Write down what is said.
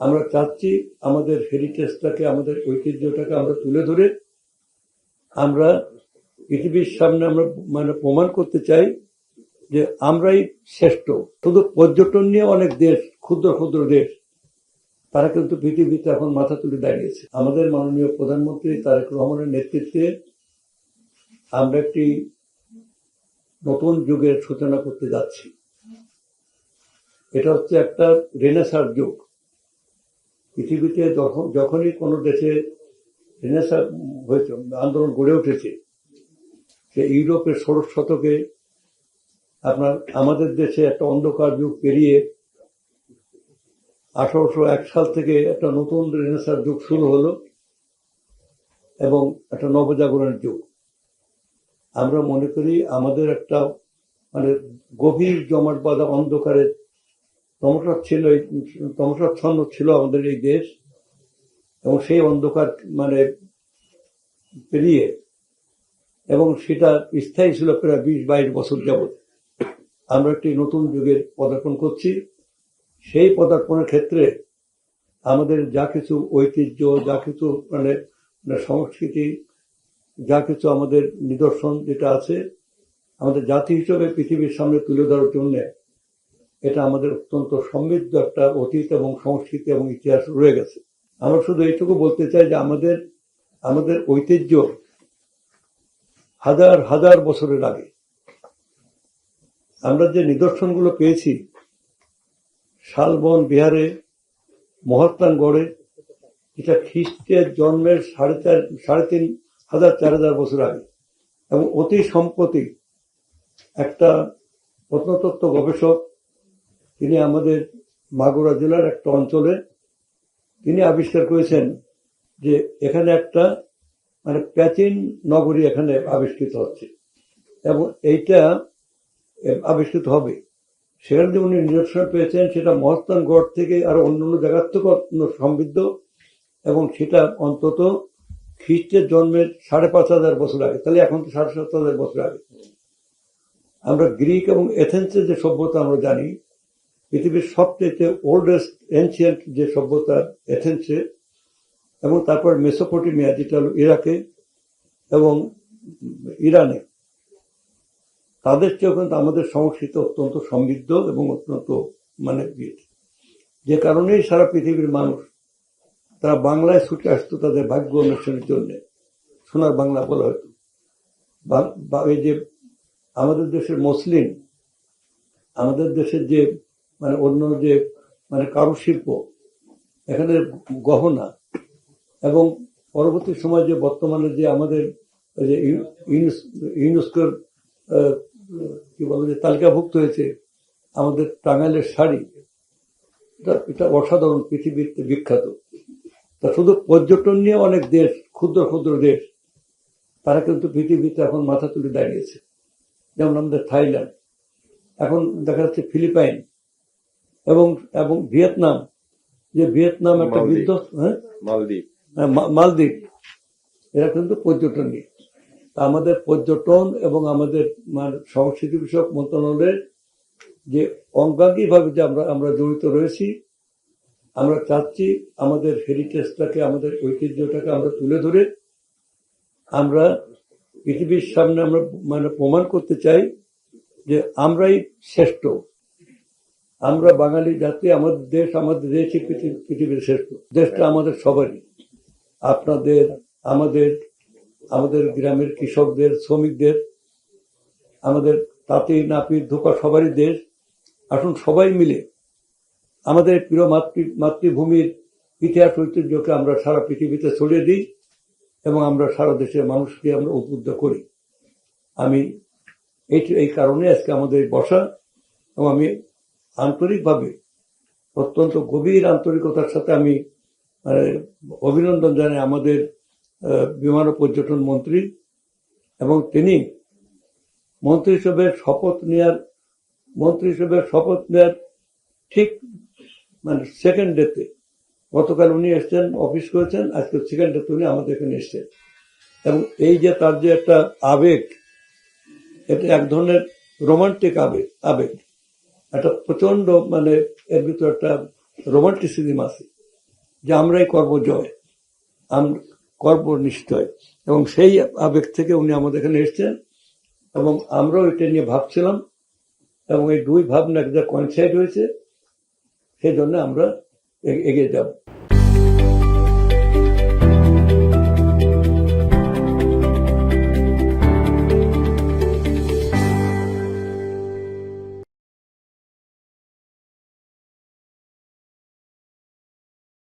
আমরা চাচ্ছি আমাদের হেরিটেজটাকে, আমাদের ঐতিহ্যটাকে আমরা তুলে ধরে আমরা পৃথিবীর সামনে আমরা প্রমাণ করতে চাই যে আমরাই শ্রেষ্ঠ। শুধু পর্যটন নিয়ে অনেক দেশ, ক্ষুদ্র ক্ষুদ্র দেশ, তারা কিন্তু পৃথিবীতে এখন মাথা তুলে দাঁড়িয়েছে। আমাদের মাননীয় প্রধানমন্ত্রী তারেক রহমানের নেতৃত্বে আমরা একটি নতুন যুগের সূচনা করতে যাচ্ছি। এটা হচ্ছে একটা রেনেসার যুগ। পৃথিবীতে যখনই কোনো দেশে রেনেসার হয়েছে, আন্দোলন গড়ে উঠেছে, সে ইউরোপের 16 শতকে আমাদের দেশে একটা অন্ধকার যুগ পেরিয়ে 1801 সাল থেকে একটা নতুন রেনেসার যুগ শুরু হলো এবং একটা নবজাগরণের যুগ। আমরা মনে করি আমাদের একটা গভীর জমাট বাঁধা অন্ধকারের তমসাচ্ছন্ন ছিল আমাদের এই দেশ, এবং সেই অন্ধকার পেরিয়ে, এবং সেটা স্থায়ী ছিল প্রায় 20-22 বছর যাবৎ। আমরা একটি নতুন যুগের পদার্পণ করছি। সেই পদার্পণের ক্ষেত্রে আমাদের যা কিছু ঐতিহ্য, যা কিছু সংস্কৃতি, যা কিছু আমাদের নিদর্শন যেটা আছে, আমাদের জাতি হিসেবে পৃথিবীর সামনে তুলে ধরার জন্য এটা আমাদের অত্যন্ত সমৃদ্ধ একটা অতীত এবং সংস্কৃতি এবং ইতিহাস রয়ে গেছে। আমরা শুধু এইটুকু বলতে চাই যে আমাদের ঐতিহ্য হাজার হাজার বছরের আগে আমরা যে নিদর্শনগুলো পেয়েছি, শালবন বিহারে, মহাত্মানগড়ে, এটা খ্রিস্টের জন্মের 3,500-4,000 বছর আগে। এবং অতি সম্প্রতি একটা প্রত্নতত্ত্ব গবেষক, তিনি আমাদের মাগুরা জেলার একটা অঞ্চলে তিনি আবিষ্কার করেছেন যে এখানে একটা প্রাচীন নগরী এখানে আবিষ্কৃত হচ্ছে, এবং এইটা আবিষ্কৃত হবে। সেখানে যে উনি নিদর্শন পেয়েছেন সেটা মহাস্থানগড় থেকে আরো অন্যান্য জায়গার থেকে সমৃদ্ধ, এবং সেটা অন্তত খ্রিস্টের জন্মের 5,500 বছর আগে। তাহলে এখন তো 7,500 বছর আগে। আমরা গ্রিক এবং এথেন্সের যে সভ্যতা আমরা জানি, পৃথিবীর সবচেয়ে ওল্ডেস্ট এনশিয়েন্ট যে সভ্যতা এথেন্সে, এবং তারপর মেসোপটেমিয়া যেটা হলো ইরাকে এবং ইরানে, তাদের চেয়েও কিন্তু আমাদের সংস্কৃতি অত্যন্ত সমৃদ্ধ এবং অত্যন্ত যে কারণেই সারা পৃথিবীর মানুষ তারা বাংলায় ছুটে আসতো তাদের ভাগ্য অনুষ্ঠানের জন্য। সোনার বাংলা বলা হতো। এই যে আমাদের দেশের মুসলিম, আমাদের দেশের যে অন্য যে কারুশিল্প, এখানে গহনা, এবং পরবর্তী সময় যে বর্তমানে যে আমাদের ইউনেস্কোর কি বলে যে তালিকাভুক্ত হয়েছে আমাদের টাঙ্গাইলের শাড়ি, এটা অসাধারণ, পৃথিবীতে বিখ্যাত। তা শুধু পর্যটন নিয়ে অনেক দেশ, ক্ষুদ্র ক্ষুদ্র দেশ, তারা কিন্তু পৃথিবীতে এখন মাথা তুলে দাঁড়িয়েছে। যেমন আমাদের থাইল্যান্ড, এখন দেখা যাচ্ছে ফিলিপাইন এবং ভিয়েতনাম, যে ভিয়েতনাম একটা বিধ্বস্ত, মালদ্বীপ, এরা কিন্তু পর্যটন নিয়ে। আমাদের পর্যটন এবং আমাদের সংস্কৃতি বিষয়ক মন্ত্রণালয়ের যে অঙ্গাঙ্গী ভাবে যে আমরা জড়িত রয়েছি, আমরা চাচ্ছি আমাদের হেরিটেজটাকে, আমাদের ঐতিহ্যটাকে আমরা তুলে ধরে আমরা পৃথিবীর সামনে আমরা প্রমাণ করতে চাই যে আমরাই শ্রেষ্ঠ। আমরা বাঙালি জাতি, আমাদের দেশই পৃথিবীর শ্রেষ্ঠ। দেশটা আমাদের সবারই, আপনাদের, আমাদের গ্রামের কৃষকদের, শ্রমিকদের, আমাদের তাঁতি নাপিত ধোপা সবারই দেশ। আসুন সবাই মিলে আমাদের প্রিয় মাতৃভূমির ইতিহাস ঐতিহ্যকে আমরা সারা পৃথিবীতে ছড়িয়ে দিই, এবং আমরা সারা দেশের মানুষকে আমরা উদ্বুদ্ধ করি। আমি এই কারণে আজকে আমাদের বসা, এবং আমি আন্তরিকভাবে, অত্যন্ত গভীর আন্তরিকতার সাথে আমি অভিনন্দন জানাই আমাদের বিমান ও পর্যটন মন্ত্রী, এবং তিনি মন্ত্রী হিসেবে শপথ নেওয়ার ঠিক সেকেন্ড ডেতে, গতকাল উনি এসছেন, অফিস করেছেন, আজকে সেকেন্ড ডেতে উনি আমাদের এখানে এসছেন। এবং এই যে তার যে একটা আবেগ, এটা এক ধরনের রোমান্টিক আবেগ, একটা প্রচন্ড এর ভিতরে একটা রোমান্টিসিজম আছে। যে আমরাই করব জয়, করব নিশ্চয়। এবং সেই আবেগ থেকে উনি আমাদের এখানে এসছেন এবং আমরাও এটা নিয়ে ভাবছিলাম এবং এই দুই ভাবনা একটা কয়েনসাইড হয়েছে, সেই জন্য আমরা এগিয়ে যাব।